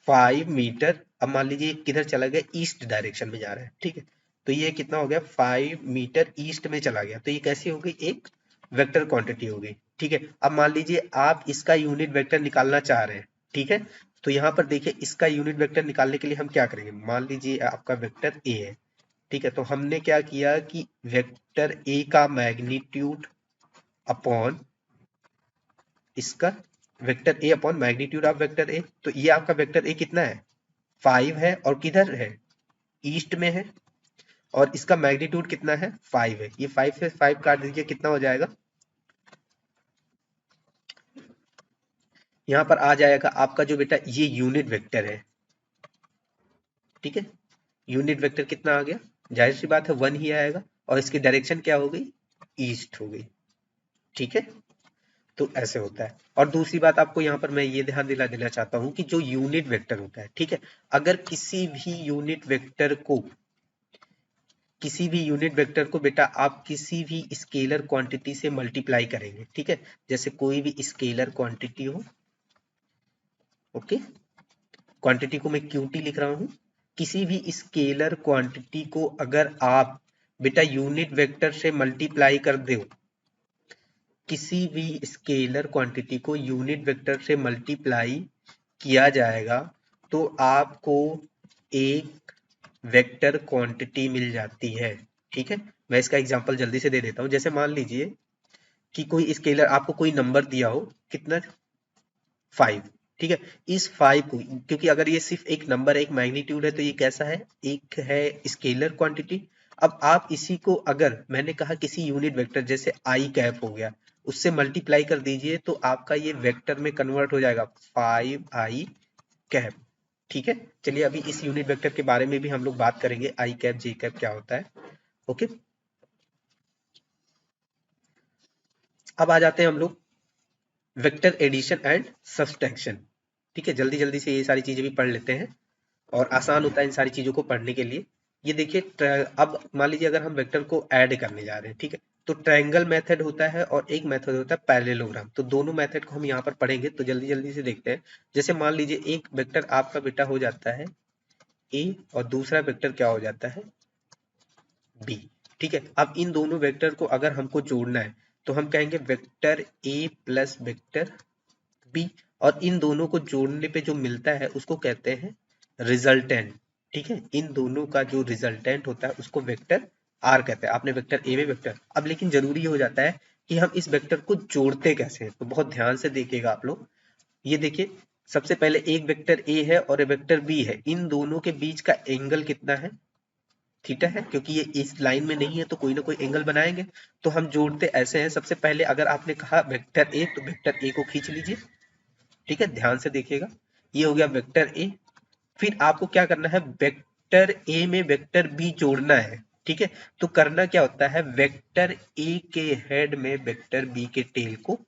5 मीटर। अब मान लीजिए किधर चला गया, ईस्ट डायरेक्शन में जा रहा है, ठीक है। तो ये कितना हो गया, 5 मीटर ईस्ट में चला गया, तो ये कैसी हो गई, एक वेक्टर क्वांटिटी हो गई, ठीक है। अब मान लीजिए आप इसका यूनिट वेक्टर निकालना चाह रहे हैं, ठीक है। तो यहाँ पर देखिए इसका यूनिट वेक्टर निकालने के लिए हम क्या करेंगे, मान लीजिए आपका वेक्टर ए है, ठीक है। तो हमने क्या किया कि वेक्टर ए का मैग्नीट्यूड अपॉन इसका vector A upon magnitude of vector A. तो ये आपका वेक्टर ए कितना है, 5 है, और किधर है, ईस्ट में है, और इसका मैग्नीट्यूड कितना है, 5 है। ये 5 से 5 काट दीजिए, कितना हो जाएगा, यहाँ पर आ जाएगा आपका जो बेटा ये यूनिट वेक्टर है, ठीक है। यूनिट वेक्टर कितना आ गया, जाहिर सी बात है वन ही आएगा, और इसकी डायरेक्शन क्या हो गई, ईस्ट हो गई, ठीक है। तो ऐसे होता है। और दूसरी बात आपको यहाँ पर मैं ये ध्यान दिला देना चाहता हूँ कि जो यूनिट वेक्टर होता है, ठीक है, अगर किसी भी यूनिट वेक्टर को किसी भी यूनिट वेक्टर को बेटा आप किसी भी स्केलर क्वांटिटी से मल्टीप्लाई करेंगे, ठीक है। जैसे कोई भी स्केलर क्वांटिटी हो, ओके, क्वांटिटी को मैं क्यूटी लिख रहा हूं। किसी भी स्केलर क्वांटिटी को अगर आप बेटा यूनिट वेक्टर से मल्टीप्लाई कर दो, किसी भी स्केलर क्वांटिटी को यूनिट वेक्टर से मल्टीप्लाई किया जाएगा तो आपको एक वेक्टर क्वांटिटी मिल जाती है, ठीक है। मैं इसका एग्जांपल जल्दी से दे देता हूं। जैसे मान लीजिए कि कोई स्केलर आपको कोई नंबर दिया हो, कितना, 5, ठीक है। इस 5 को, क्योंकि अगर ये सिर्फ एक नंबर है, एक मैग्नीट्यूड है, तो ये कैसा है, एक है स्केलर क्वांटिटी। अब आप इसी को, अगर मैंने कहा किसी यूनिट वेक्टर जैसे आई कैप हो गया, उससे मल्टीप्लाई कर दीजिए तो आपका ये वेक्टर में कन्वर्ट हो जाएगा 5i कैप, ठीक है। चलिए अभी इस यूनिट वेक्टर के बारे में भी हम लोग बात करेंगे, आई कैप जे कैप क्या होता है, ओके। अब आ जाते हैं हम लोग वेक्टर एडिशन एंड सब्सट्रैक्शन, ठीक है। जल्दी जल्दी से ये सारी चीजें भी पढ़ लेते हैं और आसान होता है इन सारी चीजों को पढ़ने के लिए। ये देखिए, अब मान लीजिए अगर हम वेक्टर को ऐड करने जा रहे हैं, ठीक है, तो ट्रायंगल मेथड होता है और एक मेथड होता है पैरेललोग्राम। तो दोनों मेथड को हम यहाँ पर पढ़ेंगे, तो जल्दी जल्दी से देखते हैं। जैसे मान लीजिए एक वेक्टर आपका बेटा हो जाता है ए और दूसरा वेक्टर क्या हो जाता है, बी, ठीक है। अब इन दोनों वेक्टर को अगर हमको जोड़ना है तो हम कहेंगे vector A plus vector B, और इन दोनों को जोड़ने पे जो मिलता है उसको कहते हैं रिजल्टेंट, ठीक है। इन दोनों का जो रिजल्टेंट होता है उसको वेक्टर आर कहते हैं। आपने वेक्टर ए में वेक्टर, अब लेकिन जरूरी हो जाता है कि हम इस वेक्टर को जोड़ते कैसे हैं, तो बहुत ध्यान से देखिएगा आप लोग। ये देखिए, सबसे पहले एक वेक्टर ए है और एक वेक्टर बी है, इन दोनों के बीच का एंगल कितना है, थीटा है, क्योंकि ये इस लाइन में नहीं है तो कोई ना कोई एंगल बनाएंगे। तो हम जोड़ते ऐसे हैं, सबसे पहले अगर आपने कहा वेक्टर ए तो वेक्टर ए को खींच लीजिए, ठीक है, ध्यान से देखिएगा। ये हो गया वेक्टर ए। फिर आपको क्या करना है, वेक्टर ए में वेक्टर बी जोड़ना है, ठीक है। तो करना क्या होता है, वेक्टर ए के हेड में वेक्टर बी के टेल को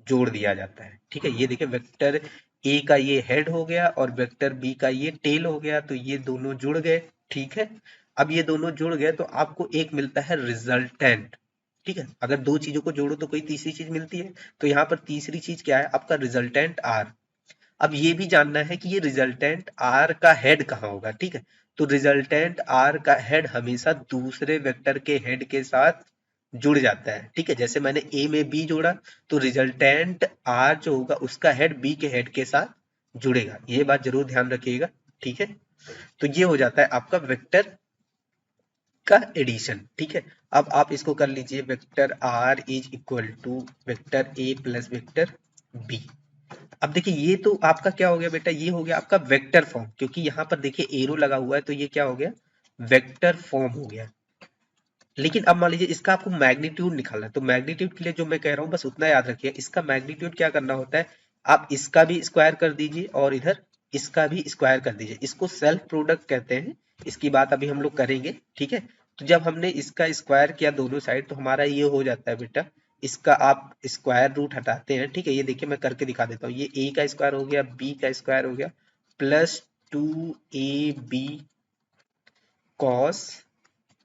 जोड़ दिया जाता है, ठीक है। ये देखिए, वेक्टर ए का ये हेड हो गया और वेक्टर बी का ये टेल हो गया, तो ये दोनों जुड़ गए, ठीक है। अब ये दोनों जुड़ गए तो आपको एक मिलता है रिजल्टेंट, ठीक है। अगर दो चीजों को जोड़ो तो कोई तीसरी चीज मिलती है, तो यहाँ पर तीसरी चीज क्या है, आपका रिजल्टेंट आर। अब ये भी जानना है कि ये रिजल्टेंट आर का हेड कहाँ होगा, ठीक है। तो रिजल्टेंट आर का हेड हमेशा दूसरे वेक्टर के हेड के साथ जुड़ जाता है, ठीक है। जैसे मैंने ए में बी जोड़ा तो रिजल्टेंट आर जो होगा उसका हेड बी के हेड के साथ जुड़ेगा, ये बात जरूर ध्यान रखिएगा, ठीक है। तो ये हो जाता है आपका वेक्टर का एडिशन, ठीक है। अब आप इसको कर लीजिए, vector R is equal to vector A plus vector B. अब देखिए, ये तो आपका क्या हो गया बेटा, ये हो गया आपका वेक्टर फॉर्म, क्योंकि यहाँ पर देखिए एरो लगा हुआ है तो ये क्या हो गया, वेक्टर फॉर्म हो गया। लेकिन अब मान लीजिए इसका आपको मैग्नीट्यूड निकालना है, तो मैग्नीट्यूड के लिए जो मैं कह रहा हूँ बस उतना याद रखिए, इसका मैग्नीट्यूड क्या करना होता है, आप इसका भी स्क्वायर कर दीजिए और इधर इसका भी स्क्वायर कर दीजिए, इसको सेल्फ प्रोडक्ट कहते हैं। इसकी बात अभी हम लोग करेंगे, ठीक है। तो जब हमने इसका स्क्वायर किया दोनों साइड तो हमारा ये हो जाता है बेटा, इसका आप स्क्वायर रूट हटाते हैं, ठीक है। ये देखिए मैं करके दिखा देता हूँ, ये ए का स्क्वायर हो गया, बी का स्क्वायर हो गया, plus 2ab cos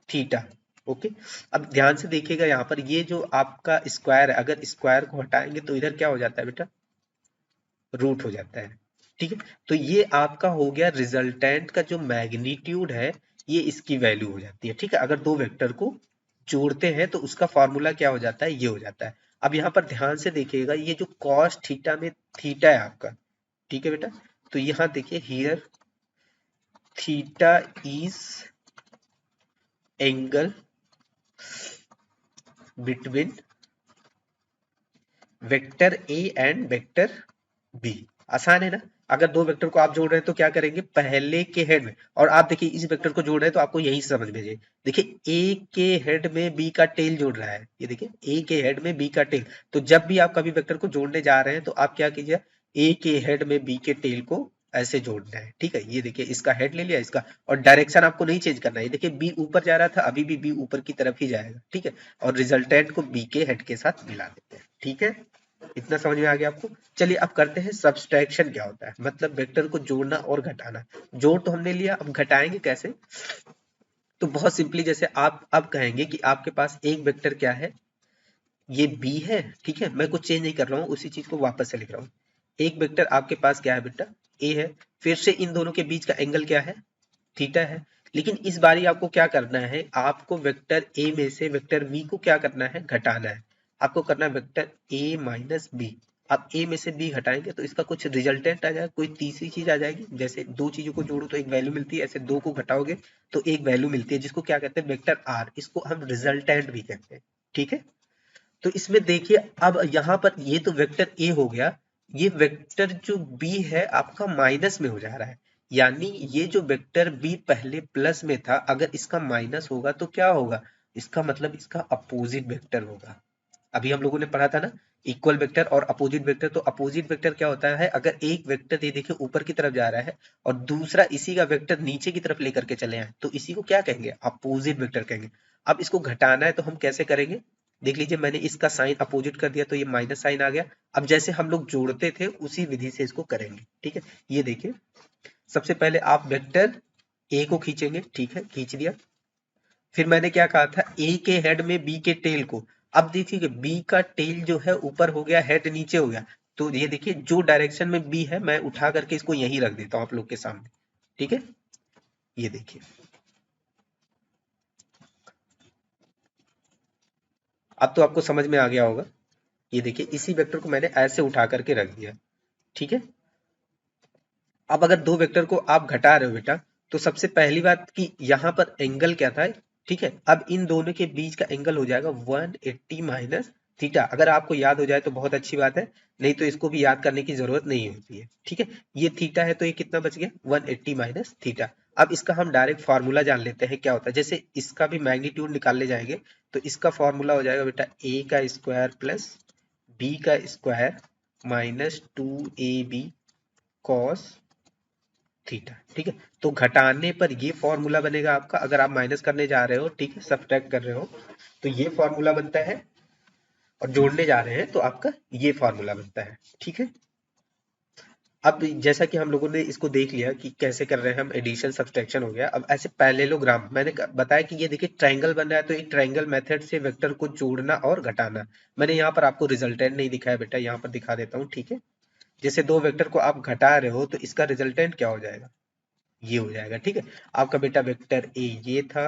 theta, okay. अब ध्यान से देखिएगा, यहाँ पर ये जो आपका स्क्वायर है, अगर स्क्वायर को हटाएंगे तो इधर क्या हो जाता है बेटा, रूट हो जाता है, ठीक है। तो ये आपका हो गया रिजल्टेंट का जो मैग्नीट्यूड है, ये इसकी वैल्यू हो जाती है, ठीक है। अगर दो वेक्टर को जोड़ते हैं तो उसका फॉर्मूला क्या हो जाता है, ये हो जाता है। अब यहाँ पर ध्यान से देखिएगा, ये जो कॉस थीटा में थीटा है आपका, ठीक है बेटा। तो यहाँ देखिए, here theta is angle between vector A and vector B. आसान है ना। अगर दो वेक्टर को आप जोड़ रहे हैं तो क्या करेंगे, पहले के हेड में, और आप देखिए इस वेक्टर को जोड़ रहे हैं तो आपको यही समझ में जाए, देखिए ए के हेड में बी का टेल जोड़ रहा है, ये देखिए ए के हेड में बी का टेल। तो जब भी आप कभी वेक्टर को जोड़ने जा रहे हैं तो आप क्या कीजिए, ए के हेड में बी के टेल को ऐसे जोड़ना है, ठीक है। ये देखिए इसका हेड ले लिया इसका, और डायरेक्शन आपको नहीं चेंज करना है, ये देखिए बी ऊपर जा रहा था, अभी भी बी ऊपर की तरफ ही जाएगा, ठीक है। और रिजल्टेंट को बी के हेड के साथ मिला देते हैं, ठीक है। इतना समझ में आ गया आपको। चलिए अब करते हैं सब्सट्रैक्शन क्या होता है, मतलब वेक्टर को जोड़ना और घटाना। जोड़ तो हमने लिया, अब घटाएंगे कैसे। तो बहुत सिंपली जैसे आप अब कहेंगे कि आपके पास एक वेक्टर क्या है, ये बी है, ठीक है, मैं कुछ चेंज नहीं कर रहा हूँ, उसी चीज को वापस से लिख रहा हूँ। एक वेक्टर आपके पास क्या है बेटा, ए है, फिर से इन दोनों के बीच का एंगल क्या है, थीटा है। लेकिन इस बारी आपको क्या करना है, आपको वेक्टर ए में से वेक्टर बी को क्या करना है, घटाना है। आपको करना है वेक्टर ए माइनस बी। आप ए में से बी घटाएंगे तो इसका कुछ रिजल्टेंट आ जाएगा, कोई तीसरी चीज आ जाएगी। जैसे दो चीजों को जोड़ो तो एक वैल्यू मिलती है, ऐसे दो को घटाओगे तो एक वैल्यू मिलती है, जिसको क्या कहते हैं, वेक्टर आर। इसको हम रिजल्टेंट भी कहते हैं, ठीक है। तो इसमें देखिए अब यहाँ पर ये तो वेक्टर ए हो गया, ये वेक्टर जो बी है आपका माइनस में हो जा रहा है। यानी ये जो वेक्टर बी पहले प्लस में था, अगर इसका माइनस होगा तो क्या होगा, इसका मतलब इसका अपोजिट वेक्टर होगा। अभी हम लोगों ने पढ़ा था ना, इक्वल वेक्टर और अपोजिट वेक्टर। तो अपोजिट वेक्टर क्या होता है, अगर एक वेक्टर ये देखिए ऊपर की तरफ जा रहा है और दूसरा इसी का वेक्टर नीचे की तरफ लेकर के चले आए, तो इसी को क्या कहेंगे, अपोजिट वेक्टर कहेंगे। अब इसको घटाना है तो हम कैसे करेंगे, देख लीजिए मैंने इसका साइन अपोजिट कर दिया तो ये माइनस साइन आ गया। अब जैसे हम लोग जोड़ते थे उसी विधि से इसको करेंगे, ठीक है। ये देखिए सबसे पहले आप वेक्टर ए को खींचेंगे, ठीक है, खींच दिया। फिर मैंने क्या कहा था, ए के हेड में बी के टेल को। अब देखिए बी का टेल जो है ऊपर हो गया, हेड नीचे हो गया। तो ये देखिए जो डायरेक्शन में बी है मैं उठा करके इसको यहीं रख देता हूं आप लोग के सामने, ठीक है। ये देखिए अब तो आपको समझ में आ गया होगा। ये देखिए इसी वेक्टर को मैंने ऐसे उठा करके रख दिया, ठीक है। अब अगर दो वेक्टर को आप घटा रहे हो बेटा, तो सबसे पहली बात कि यहाँ पर एंगल क्या था, ठीक है। अब इन दोनों के बीच का एंगल हो जाएगा 180 माइनस थीटा। अगर आपको याद हो जाए तो बहुत अच्छी बात है, नहीं तो इसको भी याद करने की जरूरत नहीं होती है, ठीक है। ये थीटा है तो ये कितना बच गया, 180 माइनस थीटा। अब इसका हम डायरेक्ट फार्मूला जान लेते हैं क्या होता है। जैसे इसका भी मैग्नीट्यूड निकालने जाएंगे तो इसका फॉर्मूला हो जाएगा बेटा ए का स्क्वायर प्लस बी का square minus 2ab cos theta, ठीक है। तो घटाने पर ये फॉर्मूला बनेगा आपका, अगर आप माइनस करने जा रहे हो, ठीक है, सब्ट्रैक्ट कर रहे हो तो ये फॉर्मूला बनता है, और जोड़ने जा रहे हैं तो आपका ये फॉर्मूला बनता है, ठीक है। अब जैसा कि हम लोगों ने इसको देख लिया कि कैसे कर रहे हैं हम, एडिशन सब्सट्रैक्शन हो गया। अब ऐसे पैरेललोग्राम मैंने बताया कि ये देखिए ट्रायंगल बन रहा है, तो एक ट्रायंगल मेथड से वेक्टर को जोड़ना और घटाना। मैंने यहाँ पर आपको रिजल्टेंट नहीं दिखाया बेटा, यहाँ पर दिखा देता हूँ, ठीक है। जैसे दो वेक्टर को आप घटा रहे हो तो इसका रिजल्टेंट क्या हो जाएगा, ये हो जाएगा, ठीक है। आपका बेटा वेक्टर ए ये था,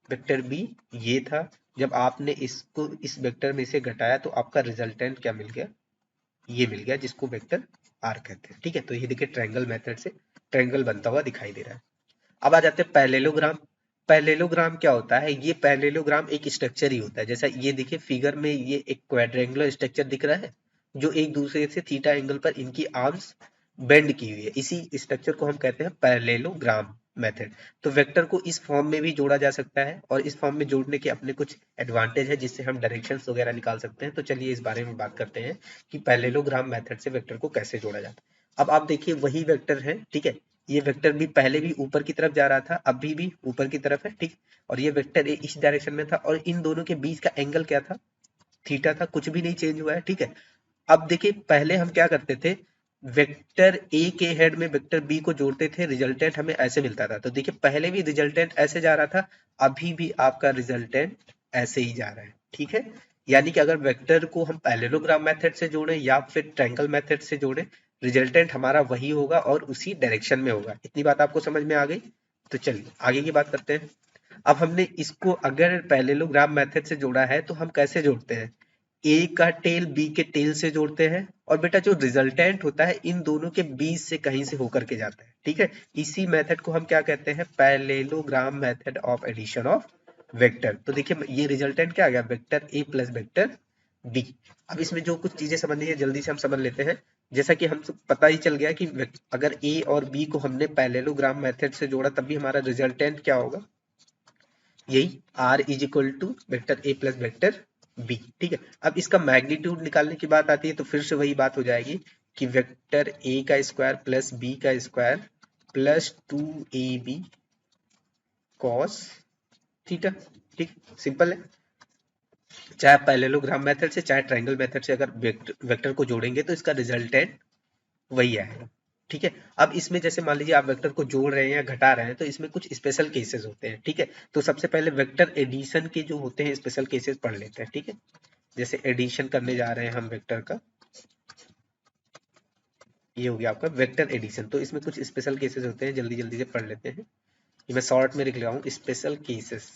वेक्टर बी ये था। जब आपने इसको इस वेक्टर में से घटाया तो आपका रिजल्टेंट क्या मिल गया, ये मिल गया, जिसको वेक्टर आर कहते हैं, ठीक है। तो ये देखिए ट्रायंगल मेथड से ट्रायंगल बनता हुआ दिखाई दे रहा है। अब आ जाते हैं पैरेललोग्राम। पैरेललोग्राम क्या होता है, ये पैरेललोग्राम एक स्ट्रक्चर ही होता है। जैसा ये देखिए फिगर में ये एक क्वाड्रेंगुलर स्ट्रक्चर दिख रहा है, जो एक दूसरे से थीटा एंगल पर इनकी आर्म्स बेंड की हुई है। इसी स्ट्रक्चर को हम कहते हैं पैरेललोग्राम मेथड। तो वेक्टर को इस फॉर्म में भी जोड़ा जा सकता है, और इस फॉर्म में जोड़ने के अपने कुछ एडवांटेज है, जिससे हम डायरेक्शंस वगैरह निकाल सकते हैं। तो चलिए इस बारे में बात करते हैं कि पैरेललोग्राम मेथड से वेक्टर को कैसे जोड़ा जाता है। अब आप देखिए वही वेक्टर है, ठीक है। ये वेक्टर भी पहले भी ऊपर की तरफ जा रहा था, अभी भी ऊपर की तरफ है, ठीक। और ये वेक्टर इस डायरेक्शन में था, और इन दोनों के बीच का एंगल क्या था, थीटा था, कुछ भी नहीं चेंज हुआ है, ठीक है। अब देखिए पहले हम क्या करते थे, वेक्टर ए के हेड में वेक्टर बी को जोड़ते थे, रिजल्टेंट हमें ऐसे मिलता था। तो देखिए पहले भी रिजल्टेंट ऐसे जा रहा था, अभी भी आपका रिजल्टेंट ऐसे ही जा रहा है, ठीक है। यानी कि अगर वेक्टर को हम पैरेललोग्राम मेथड से जोड़ें या फिर ट्रायंगल मेथड से जोड़ें, रिजल्टेंट हमारा वही होगा और उसी डायरेक्शन में होगा। इतनी बात आपको समझ में आ गई। तो चलिए आगे की बात करते हैं। अब हमने इसको अगर पैरेललोग्राम मेथड से जोड़ा है तो हम कैसे जोड़ते हैं, ए का टेल बी के टेल से जोड़ते हैं, और बेटा जो रिजल्टेंट होता है इन दोनों के बीच से कहीं से होकर के जाता है, ठीक है। इसी मेथड को हम क्या कहते हैं, parallelogram method of addition of vector. तो देखिए ये रिजल्टेंट क्या आ गया, vector A plus vector B. अब इसमें जो कुछ चीजें समझनी है जल्दी से हम समझ लेते हैं। जैसा कि हम पता ही चल गया कि अगर ए और बी को हमने पैरेललोग्राम मेथड से जोड़ा तब भी हमारा रिजल्टेंट क्या होगा, यही r is equal to vector A plus vector B, ठीक है। अब इसका मैग्नीट्यूड निकालने की बात आती है तो फिर से वही बात हो जाएगी कि वेक्टर ए का स्क्वायर प्लस बी का square plus 2ab cos theta, ठीक, सिंपल है। चाहे पैरेललोग्राम मेथड से चाहे ट्रायंगल मेथड से अगर वेक्टर को जोड़ेंगे तो इसका रिजल्टेंट वही आएगा। ठीक है। अब इसमें जैसे मान लीजिए आप वेक्टर को जोड़ रहे हैं या घटा रहे हैं, तो इसमें कुछ स्पेशल केसेस होते हैं। ठीक है, तो सबसे पहले वेक्टर एडिशन के जो होते हैं स्पेशल केसेस पढ़ लेते हैं। ठीक है, जैसे एडिशन करने जा रहे हैं हम वेक्टर का, ये हो गया आपका वेक्टर एडिशन। तो इसमें कुछ स्पेशल केसेस होते हैं, जल्दी जल्दी से पढ़ लेते हैं। ये मैं शॉर्ट में लिख रहा हूँ, स्पेशल केसेस।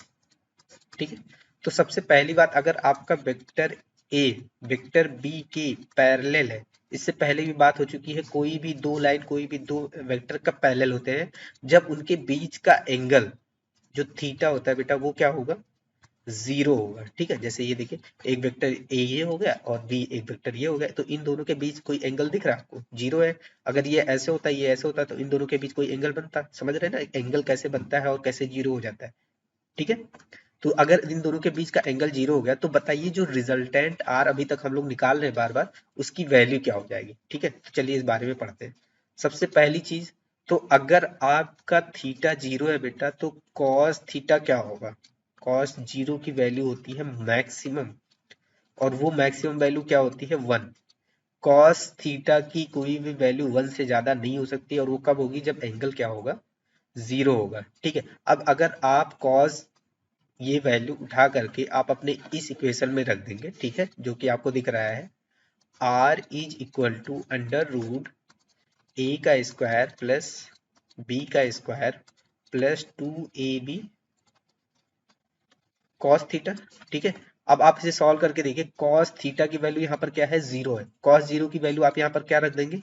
ठीक है, तो सबसे पहली बात, अगर आपका वेक्टर ए वेक्टर बी के पैरेलल है, इससे पहले भी बात हो चुकी है, कोई भी दो लाइन, कोई भी दो वेक्टर का पैरेलल होते हैं, जब उनके बीच का एंगल जो थीटा होता है बेटा, वो क्या होगा, जीरो होगा। ठीक है, जैसे ये देखिए, एक वेक्टर ए ये हो गया और बी एक वेक्टर ये हो गया, तो इन दोनों के बीच कोई एंगल दिख रहा है आपको, जीरो है। अगर ये ऐसे होता है, ये ऐसे होता है, तो इन दोनों के बीच कोई एंगल बनता, समझ रहे हैं ना, एंगल कैसे बनता है और कैसे जीरो हो जाता है। ठीक है, तो अगर इन दोनों के बीच का एंगल जीरो हो गया, तो बताइए जो रिजल्टेंट आर अभी तक हम लोग निकाल रहे हैं बार बार, उसकी वैल्यू क्या हो जाएगी। ठीक है, तो चलिए इस बारे में पढ़ते हैं। सबसे पहली चीज, तो अगर आपका थीटा जीरो है बेटा, तो कॉस थीटा क्या होगा, कॉस जीरो की वैल्यू होती है मैक्सिमम, और वो मैक्सिमम वैल्यू क्या होती है, वन। कॉस थीटा की कोई भी वैल्यू वन से ज्यादा नहीं हो सकती, और वो कब होगी, जब एंगल क्या होगा, जीरो होगा। ठीक है, अब अगर आप कॉस ये वैल्यू उठा करके आप अपने इस इक्वेशन में रख देंगे, ठीक है, जो कि आपको दिख रहा है, R is equal to under root A का स्क्वायर प्लस बी का square plus 2ab cos theta. ठीक है, अब आप इसे सॉल्व करके देखिए, कॉस थीटा की वैल्यू यहाँ पर क्या है, जीरो है, कॉस जीरो की वैल्यू आप यहाँ पर क्या रख देंगे,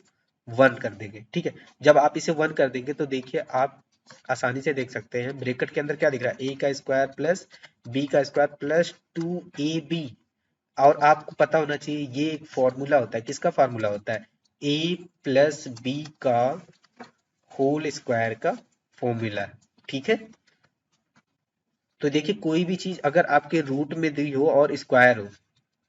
वन कर देंगे। ठीक है, जब आप इसे वन कर देंगे, तो देखिए आप आसानी से देख सकते हैं, ब्रैकेट के अंदर क्या दिख रहा है, ए का स्क्वायर प्लस बी का स्क्वायर प्लस 2ab। और आपको पता होना चाहिए, ये एक फॉर्मूला होता है, किसका फॉर्मूला होता है, ए प्लस बी का होल स्क्वायर का फॉर्मूला। ठीक है, तो देखिए कोई भी चीज अगर आपके रूट में दी हो और स्क्वायर हो,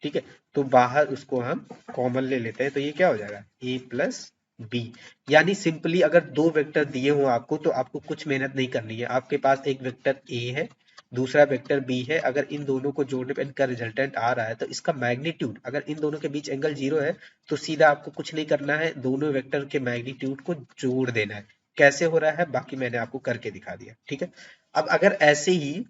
ठीक है, तो बाहर उसको हम कॉमन ले लेते हैं, तो ये क्या हो जाएगा, ए प्लस बी। यानी सिंपली अगर दो वेक्टर दिए हो आपको, तो आपको कुछ मेहनत नहीं करनी है, आपके पास एक वेक्टर ए है, दूसरा वेक्टर बी है, अगर इन दोनों को जोड़ने पर इनका रिजल्टेंट आ रहा है, तो इसका मैग्नीट्यूड, अगर इन दोनों के बीच एंगल जीरो है, तो सीधा आपको कुछ नहीं करना है, दोनों वेक्टर के मैग्नीट्यूड को जोड़ देना है। कैसे हो रहा है, बाकी मैंने आपको करके दिखा दिया। ठीक है, अब अगर ऐसे ही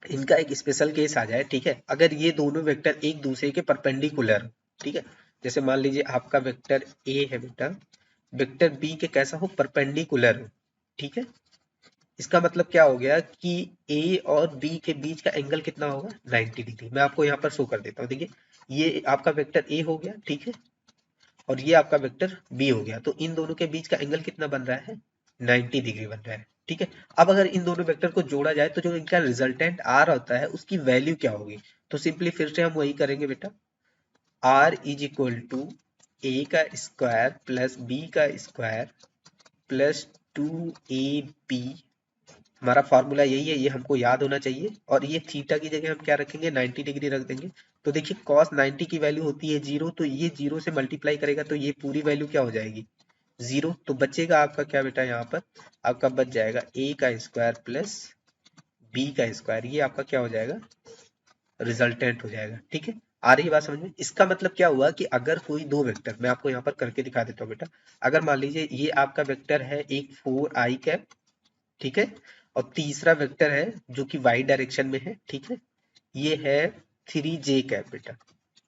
इनका एक स्पेशल केस आ जाए, ठीक है, अगर ये दोनों वेक्टर एक दूसरे के परपेंडिकुलर, ठीक है, जैसे मान लीजिए आपका वेक्टर ए है बेटा, वेक्टर बी के कैसा हो, परपेंडिकुलर हो। ठीक है, इसका मतलब क्या हो गया कि ए और बी के बीच का एंगल कितना होगा, 90 डिग्री। मैं आपको यहाँ पर शो कर देता हूँ, देखिए ये आपका वेक्टर ए हो गया, ठीक है, और ये आपका वेक्टर बी हो गया, तो इन दोनों के बीच का एंगल कितना बन रहा है, 90 डिग्री बन रहा है। ठीक है, अब अगर इन दोनों वेक्टर को जोड़ा जाए, तो जो इनका रिजल्टेंट आर होता है, उसकी वैल्यू क्या होगी, तो सिंपली फिर से हम वही करेंगे बेटा, आर इज इक्वल टू ए का स्क्वायर प्लस बी का स्क्वायर प्लस 2ab। हमारा फॉर्मूला यही है, ये हमको याद होना चाहिए, और ये थीटा की जगह हम क्या रखेंगे, 90 डिग्री रख देंगे। तो देखिए cos 90 की वैल्यू होती है जीरो, तो ये जीरो से मल्टीप्लाई करेगा, तो ये पूरी वैल्यू क्या हो जाएगी, जीरो। तो बचेगा आपका क्या बेटा, यहाँ पर आपका बच जाएगा ए का स्क्वायर प्लस बी का स्क्वायर, ये आपका क्या हो जाएगा, रिजल्टेंट हो जाएगा। ठीक है, आ रही है बात समझ में। इसका मतलब क्या हुआ कि अगर कोई दो वेक्टर, मैं आपको यहाँ पर करके दिखा देता हूँ बेटा, अगर मान लीजिए ये आपका वेक्टर है एक 4i कैप, ठीक है, और तीसरा वेक्टर है जो कि वाई डायरेक्शन में है, ठीक है, ये है 3j कैप बेटा।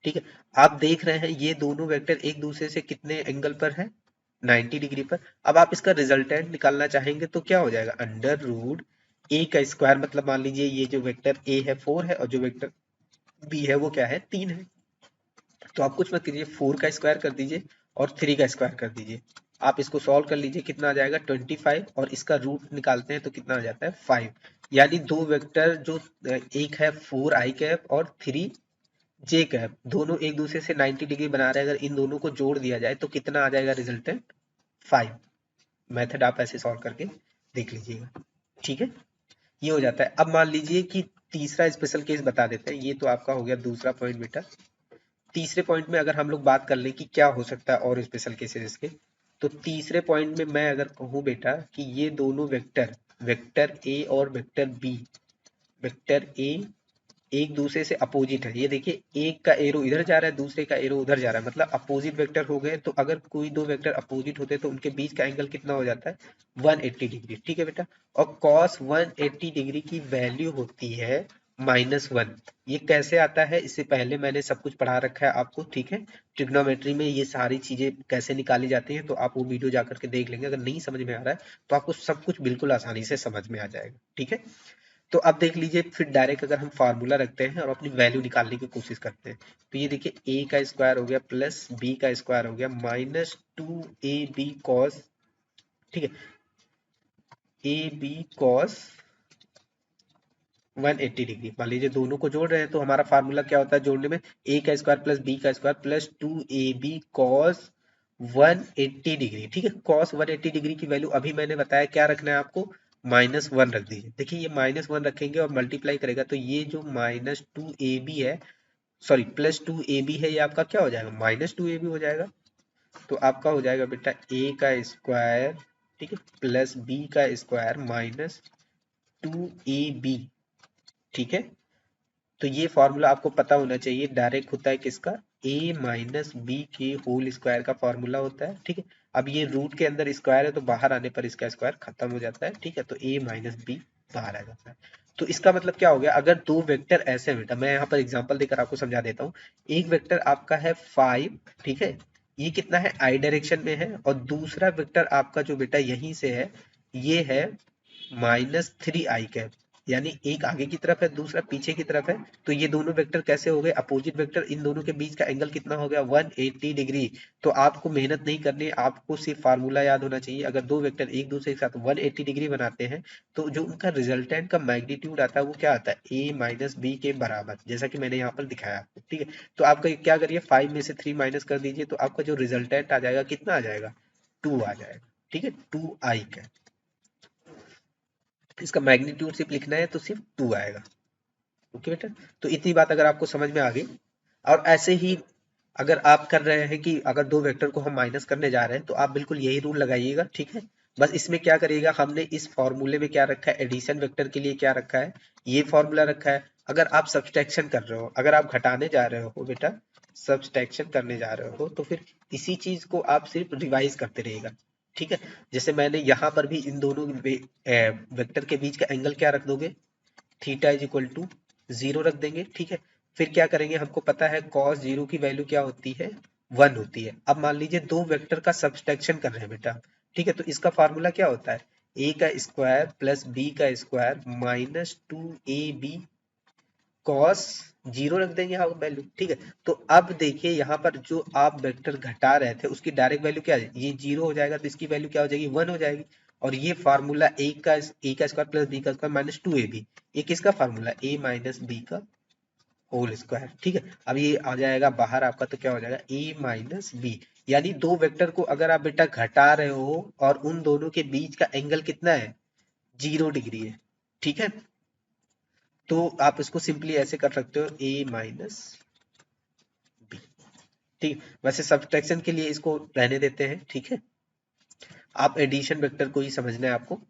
ठीक है, आप देख रहे हैं ये दोनों वेक्टर एक दूसरे से कितने एंगल पर है, 90 डिग्री पर। अब आप इसका रिजल्टेंट निकालना चाहेंगे, तो क्या हो जाएगा, अंडर रूट ए का स्क्वायर, मतलब मान लीजिए ये जो वेक्टर ए है 4 है, और जो वेक्टर बी है वो क्या है, 3 है। तो आप कुछ मत कीजिए, 4 का स्क्वायर कर दीजिए और 3 का स्क्वायर कर दीजिए, आप इसको सॉल्व कर लीजिए, कितना आ जाएगा 25, और इसका रूट निकालते हैं तो कितना आ जाता है 5। यानी दो वेक्टर जो एक है 4i कैप और 3j कैप, दोनों एक दूसरे से 90 डिग्री बना रहे हैं, अगर इन दोनों को जोड़ दिया जाए तो कितना आ जाएगा रिजल्टेंट, 5। मेथड आप ऐसे सॉल्व करके देख लीजिएगा। ठीक है, ये हो जाता है। अब मान लीजिए कि तीसरा स्पेशल केस बता देते हैं, ये तो आपका हो गया दूसरा पॉइंट बेटा। तीसरे पॉइंट में अगर हम लोग बात कर लें कि क्या हो सकता है और स्पेशल केसेस इसके, तो तीसरे पॉइंट में मैं अगर कहूँ बेटा कि ये दोनों वेक्टर, वेक्टर ए और वेक्टर बी, वेक्टर ए एक दूसरे से अपोजिट है। ये देखिए एक का एरो इधर जा रहा है, दूसरे का एरो उधर जा रहा है, मतलब अपोजिट वेक्टर हो गए। तो अगर कोई दो वेक्टर अपोजिट होते हैं तो उनके बीच का एंगल कितना हो जाता है, 180 डिग्री। ठीक है बेटा। और cos 180 डिग्री की वैल्यू होती है -1। ये कैसे आता है, इससे पहले मैंने सब कुछ पढ़ा रखा है आपको। ठीक है, ट्रिग्नोमेट्री में ये सारी चीजें कैसे निकाली जाती हैं, तो आप वो वीडियो जा करके देख लेंगे। अगर नहीं समझ में आ रहा है तो आपको सब कुछ बिल्कुल आसानी से समझ में आ जाएगा। ठीक है, तो अब देख लीजिए फिर डायरेक्ट अगर हम फार्मूला रखते हैं और अपनी वैल्यू निकालने की कोशिश करते हैं, तो ये देखिए a का स्क्वायर हो गया प्लस b का स्क्वायर हो गया -2ab cos, ठीक है, ab cos 180 डिग्री। मान लीजिए दोनों को जोड़ रहे हैं तो हमारा फार्मूला क्या होता है जोड़ने में, a का स्क्वायर प्लस b का square plus 2ab cos 180 degree. ठीक है, cos 180 डिग्री की वैल्यू अभी मैंने बताया क्या रखना है आपको, -1 रख दीजिए। देखिए ये -1 रखेंगे और मल्टीप्लाई करेगा तो ये जो -2ab है, सॉरी +2ab है, ये आपका क्या हो जाएगा, -2ab हो जाएगा। तो आपका हो जाएगा बेटा a का स्क्वायर, ठीक है, प्लस b का स्क्वायर -2ab। ठीक है, तो ये फॉर्मूला आपको पता होना चाहिए, डायरेक्ट होता है किसका, a माइनस बी के होल स्क्वायर का फॉर्मूला होता है। ठीक है, अब ये रूट के अंदर स्क्वायर है तो बाहर आने पर इसका स्क्वायर खत्म हो जाता है। ठीक है, तो a माइनस बी बाहर आ जाता है। तो इसका मतलब क्या हो गया, अगर दो वेक्टर ऐसे हैं बेटा, मैं यहाँ पर एग्जांपल देकर आपको समझा देता हूँ। एक वेक्टर आपका है 5, ठीक है, ये कितना है, आई डायरेक्शन में है, और दूसरा वेक्टर आपका जो बेटा यहीं से है, ये है -3i कैप, यानी एक आगे की तरफ है दूसरा पीछे की तरफ है। तो ये दोनों वेक्टर कैसे हो गए, अपोजिट वेक्टर। इन दोनों के बीच का एंगल कितना हो गया, 180 डिग्री। तो आपको मेहनत नहीं करनी है, आपको सिर्फ फार्मूला याद होना चाहिए। अगर दो वेक्टर एक दूसरे के साथ 180 डिग्री बनाते हैं तो जो उनका रिजल्टेंट का मैग्नीट्यूड आता है वो क्या आता है, a माइनस बी के बराबर, जैसा कि मैंने यहाँ पर दिखाया आपको। ठीक है, तो आपका क्या करिए, 5 में से 3 माइनस कर दीजिए, तो आपका जो रिजल्टेंट आ जाएगा कितना आ जाएगा, 2 आ जाएगा। ठीक है, 2i का, इसका मैग्नीट्यूड सिर्फ लिखना है तो सिर्फ 2 आएगा। ओके बेटा, तो इतनी बात अगर आपको समझ में आ गई। और ऐसे ही अगर आप कर रहे हैं कि अगर दो वेक्टर को हम माइनस करने जा रहे हैं तो आप बिल्कुल यही रूल लगाइएगा। ठीक है, बस इसमें क्या करिएगा, हमने इस फॉर्मूले में क्या रखा है, एडिशन वेक्टर के लिए क्या रखा है, ये फॉर्मूला रखा है। अगर आप सब्सट्रैक्शन कर रहे हो, अगर आप घटाने जा रहे हो बेटा, सब्सट्रैक्शन करने जा रहे हो, तो फिर इसी चीज को आप सिर्फ रिवाइज करते रहिएगा। ठीक है, जैसे मैंने यहाँ पर भी इन दोनों वेक्टर के बीच का एंगल क्या रख दोगे, थीटा इज इक्वल टू 0 रख देंगे। ठीक है, फिर क्या करेंगे, हमको पता है cos 0 की वैल्यू क्या होती है, 1 होती है। अब मान लीजिए दो वेक्टर का सब्सट्रैक्शन कर रहे हैं बेटा। ठीक है, तो इसका फार्मूला क्या होता है, a का स्क्वायर प्लस b का स्क्वायर -2ab cos 0 रख देंगे यहाँ वैल्यू। ठीक है, तो अब देखिए यहाँ पर जो आप वेक्टर घटा रहे थे उसकी डायरेक्ट वैल्यू क्या है, ये 0 हो जाएगा, तो इसकी वैल्यू क्या हो जाएगी, 1 हो जाएगी। और ये फार्मूला a का स्क्वायर प्लस b का स्क्वायर -2ab, ये किसका फार्मूला, a माइनस बी का होल स्क्वायर। ठीक है, अब ये आ जाएगा बाहर आपका, तो क्या हो जाएगा, a माइनस बी। यानी दो वेक्टर को अगर आप बेटा घटा रहे हो और उन दोनों के बीच का एंगल कितना है, 0 डिग्री है। ठीक है, तो आप इसको सिंपली ऐसे कर सकते हो, a माइनस बी। ठीक, वैसे सब्सट्रैक्शन के लिए इसको रहने देते हैं। ठीक है, आप एडिशन वेक्टर को ही समझना है आपको।